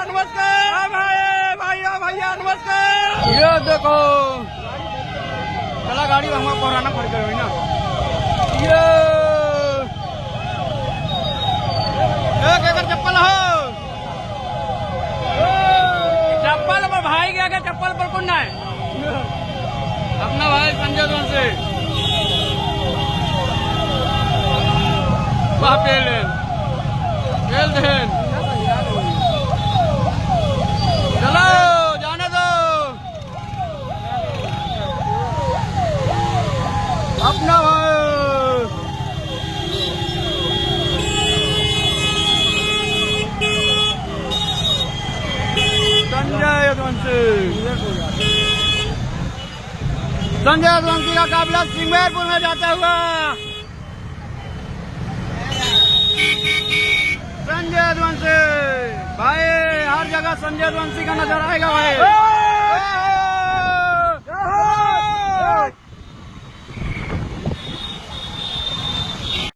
नमस्कार भैया भैया नमस्कार। ये देखो चला गाड़ी हमको कोराना पड़ गई ना। ये चप्पल हो चप्पल पर भाई गया के चप्पल पर कौन है अपना भाई संजय वंशी खेल देन चलो जाने दो अपना भाई संजय यदुवंशी का काफिला सिंगरपुर में जाता हुआ संजय यदुवंशी भाई हर जगह संजय यदुवंशी का नजर आएगा भाई।